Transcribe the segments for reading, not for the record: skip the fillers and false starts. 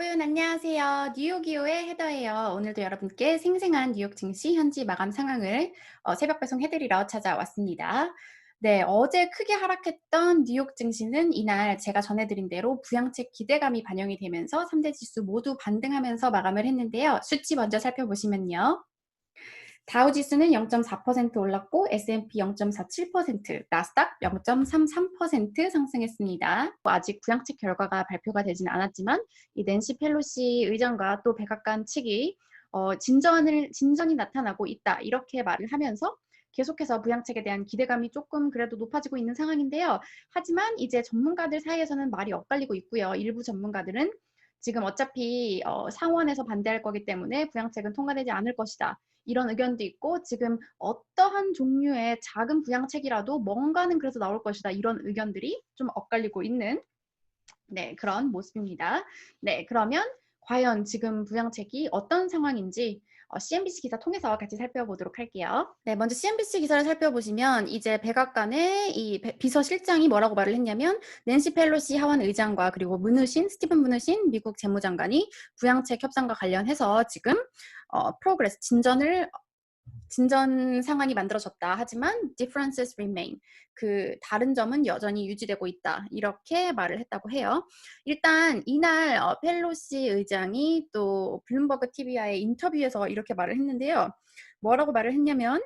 여러분 안녕하세요. 뉴욕이오의 헤더예요. 오늘도 여러분께 생생한 뉴욕 증시 현지 마감 상황을 새벽 배송해드리러 찾아왔습니다. 네, 어제 크게 하락했던 뉴욕 증시는 이날 제가 전해드린 대로 부양책 기대감이 반영이 되면서 3대 지수 모두 반등하면서 마감을 했는데요. 수치 먼저 살펴보시면요. 다우 지수는 0.4% 올랐고 S&P 0.47%, 나스닥 0.33% 상승했습니다. 아직 부양책 결과가 발표가 되지는 않았지만 이 낸시 펠로시 의장과 또 백악관 측이 진전이 나타나고 있다 이렇게 말을 하면서 계속해서 부양책에 대한 기대감이 조금 그래도 높아지고 있는 상황인데요. 하지만 이제 전문가들 사이에서는 말이 엇갈리고 있고요. 일부 전문가들은 지금 어차피 상원에서 반대할 거기 때문에 부양책은 통과되지 않을 것이다. 이런 의견도 있고 지금 어떠한 종류의 작은 부양책이라도 뭔가는 그래서 나올 것이다. 이런 의견들이 좀 엇갈리고 있는 그런 모습입니다. 네, 그러면 과연 지금 부양책이 어떤 상황인지 CNBC 기사 통해서 같이 살펴보도록 할게요. 네, 먼저 CNBC 기사를 살펴보시면 이제 백악관의 이 비서실장이 뭐라고 말을 했냐면 낸시 펠로시 하원 의장과 그리고 스티븐 문우신 미국 재무장관이 부양책 협상과 관련해서 지금 프로그레스 진전 상황이 만들어졌다. 하지만 differences remain. 그 다른 점은 여전히 유지되고 있다. 이렇게 말을 했다고 해요. 일단 이날 펠로시 의장이 또 블룸버그 TV와의 인터뷰에서 이렇게 말을 했는데요. 뭐라고 말을 했냐면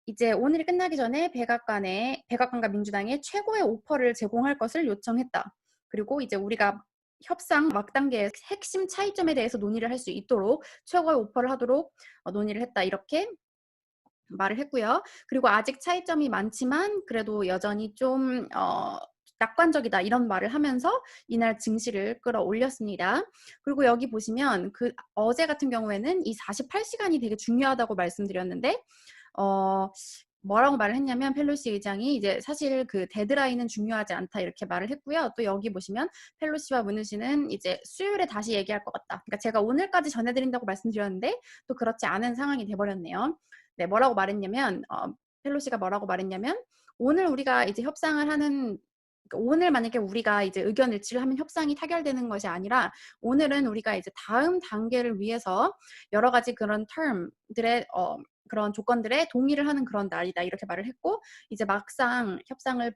이제 오늘이 끝나기 전에 백악관과 민주당에 최고의 오퍼를 제공할 것을 요청했다. 그리고 이제 우리가 협상 막단계의 핵심 차이점에 대해서 논의를 할 수 있도록 최고의 오퍼를 하도록 논의를 했다. 이렇게 말을 했고요. 그리고 아직 차이점이 많지만 그래도 여전히 좀 낙관적이다 이런 말을 하면서 이날 증시를 끌어올렸습니다. 그리고 여기 보시면 어제 같은 경우에는 이 48시간이 되게 중요하다고 말씀드렸는데 뭐라고 말을 했냐면 펠로시 의장이 이제 사실 그 데드라인은 중요하지 않다 이렇게 말을 했고요. 또 여기 보시면 펠로시와 문우시는 이제 수요일에 다시 얘기할 것 같다. 그러니까 제가 오늘까지 전해드린다고 말씀드렸는데 또 그렇지 않은 상황이 돼버렸네요. 네, 뭐라고 말했냐면 펠로시가 뭐라고 말했냐면 오늘 우리가 이제 협상을 하는 그러니까 오늘 만약에 우리가 이제 의견 일치를 하면 협상이 타결되는 것이 아니라 오늘은 우리가 이제 다음 단계를 위해서 여러 가지 그런 term들의 그런 조건들에 동의를 하는 그런 날이다 이렇게 말을 했고 이제 막상 협상을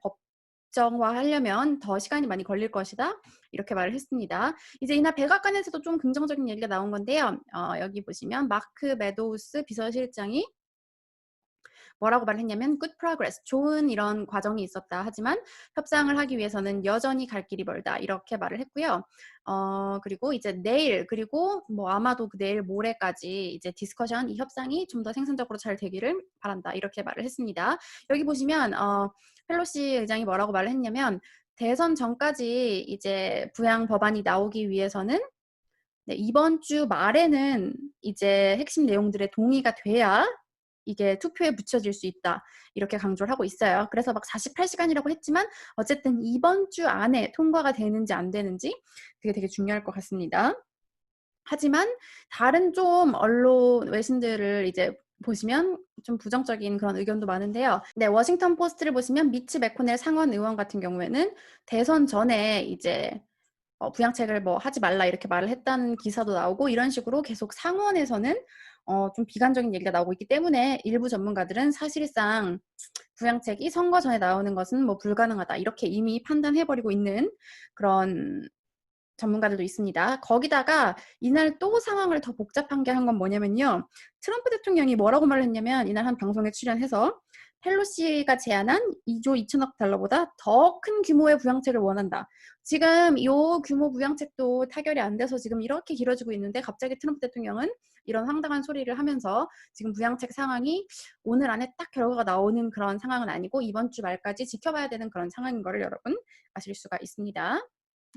법정화하려면 더 시간이 많이 걸릴 것이다 이렇게 말을 했습니다. 이제 이날 백악관에서도 좀 긍정적인 얘기가 나온 건데요. 여기 보시면 마크 메도우스 비서실장이 뭐라고 말을 했냐면 good progress, 좋은 이런 과정이 있었다. 하지만 협상을 하기 위해서는 여전히 갈 길이 멀다. 이렇게 말을 했고요. 그리고 이제 내일 그리고 뭐 아마도 그 내일 모레까지 이제 디스커션 이 협상이 좀 더 생산적으로 잘 되기를 바란다. 이렇게 말을 했습니다. 여기 보시면 펠로시 의장이 뭐라고 말을 했냐면 대선 전까지 이제 부양 법안이 나오기 위해서는 네, 이번 주 말에는 이제 핵심 내용들에 동의가 돼야 이게 투표에 붙여질 수 있다. 이렇게 강조를 하고 있어요. 그래서 막 48시간이라고 했지만 어쨌든 이번 주 안에 통과가 되는지 안 되는지 그게 되게 중요할 것 같습니다. 하지만 다른 좀 언론 외신들을 이제 보시면 좀 부정적인 그런 의견도 많은데요. 네, 워싱턴 포스트를 보시면 미치 매코넬 상원 의원 같은 경우에는 대선 전에 이제 부양책을 뭐 하지 말라 이렇게 말을 했다는 기사도 나오고 이런 식으로 계속 상원에서는 좀 비관적인 얘기가 나오고 있기 때문에 일부 전문가들은 사실상 부양책이 선거 전에 나오는 것은 뭐 불가능하다 이렇게 이미 판단해버리고 있는 그런 전문가들도 있습니다. 거기다가 이날 또 상황을 더 복잡하게 한 건 뭐냐면요. 트럼프 대통령이 뭐라고 말을 했냐면 이날 한 방송에 출연해서 펠로시가 제안한 2조 2천억 달러보다 더 큰 규모의 부양책을 원한다. 지금 이 규모 부양책도 타결이 안 돼서 지금 이렇게 길어지고 있는데 갑자기 트럼프 대통령은 이런 황당한 소리를 하면서 지금 부양책 상황이 오늘 안에 딱 결과가 나오는 그런 상황은 아니고 이번 주 말까지 지켜봐야 되는 그런 상황인 거를 여러분 아실 수가 있습니다.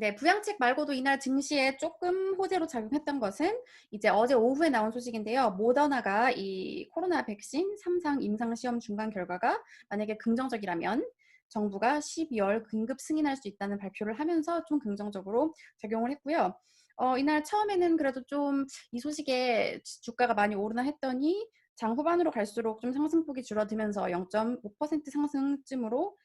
네, 부양책 말고도 이날 증시에 조금 호재로 작용했던 것은 이제 어제 오후에 나온 소식인데요. 모더나가 이 코로나 백신 3상 임상시험 중간 결과가 만약에 긍정적이라면 정부가 12월 긴급 승인할 수 있다는 발표를 하면서 좀 긍정적으로 작용을 했고요. 이날 처음에는 그래도 좀 이 소식에 주가가 많이 오르나 했더니 장 후반으로 갈수록 좀 상승폭이 줄어들면서 0.5% 상승쯤으로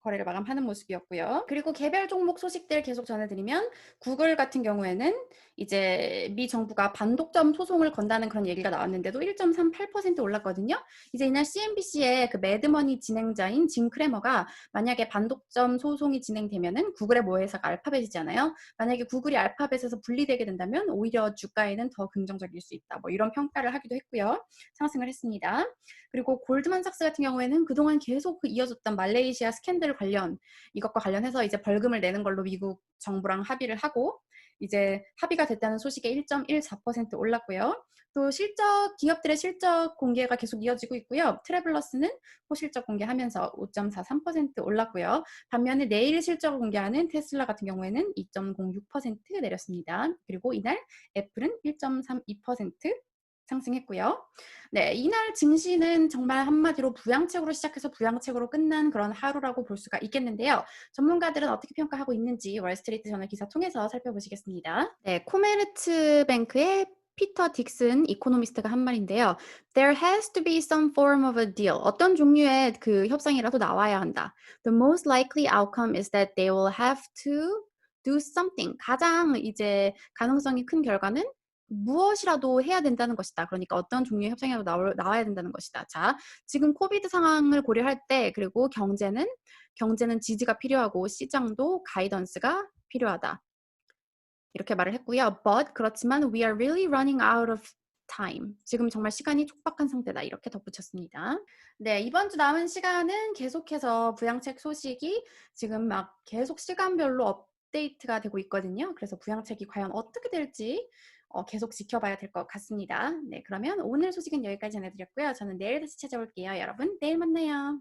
거래를 마감하는 모습이었고요. 그리고 개별 종목 소식들 계속 전해드리면 구글 같은 경우에는 이제 미 정부가 반독점 소송을 건다는 그런 얘기가 나왔는데도 1.38% 올랐거든요. 이제 이날 CNBC의 그 매드머니 진행자인 진 크래머가 만약에 반독점 소송이 진행되면은 구글의 모회사가 알파벳이잖아요. 만약에 구글이 알파벳에서 분리되게 된다면 오히려 주가에는 더 긍정적일 수 있다. 뭐 이런 평가를 하기도 했고요. 상승을 했습니다. 그리고 골드만삭스 같은 경우에는 그동안 계속 이어졌던 말레이시아 스캔들 관련 이것과 관련해서 이제 벌금을 내는 걸로 미국 정부랑 합의를 하고 이제 합의가 됐다는 소식에 1.14% 올랐고요. 또 기업들의 실적 공개가 계속 이어지고 있고요. 트래블러스는 호실적 공개하면서 5.43% 올랐고요. 반면에 내일 실적을 공개하는 테슬라 같은 경우에는 2.06% 내렸습니다. 그리고 이날 애플은 1.32% 상승했고요. 네, 이날 증시는 정말 한마디로 부양책으로 시작해서 부양책으로 끝난 그런 하루라고 볼 수가 있겠는데요. 전문가들은 어떻게 평가하고 있는지 월스트리트 저널 기사 통해서 살펴보시겠습니다. 네, 코메르츠 뱅크의 피터 딕슨 이코노미스트가 한 말인데요. There has to be some form of a deal. 어떤 종류의 그 협상이라도 나와야 한다. The most likely outcome is that they will have to do something. 가장 이제 가능성이 큰 결과는 무엇이라도 해야 된다는 것이다. 그러니까 어떤 종류의 협상이라도 나와야 된다는 것이다. 자, 지금 코비드 상황을 고려할 때 그리고 경제는 지지가 필요하고 시장도 가이던스가 필요하다. 이렇게 말을 했고요. But 그렇지만 we are really running out of time. 지금 정말 시간이 촉박한 상태다. 이렇게 덧붙였습니다. 네, 이번 주 남은 시간은 계속해서 부양책 소식이 지금 막 계속 시간별로 업데이트가 되고 있거든요. 그래서 부양책이 과연 어떻게 될지 계속 지켜봐야 될 것 같습니다. 네, 그러면 오늘 소식은 여기까지 전해드렸고요. 저는 내일 다시 찾아올게요. 여러분, 내일 만나요.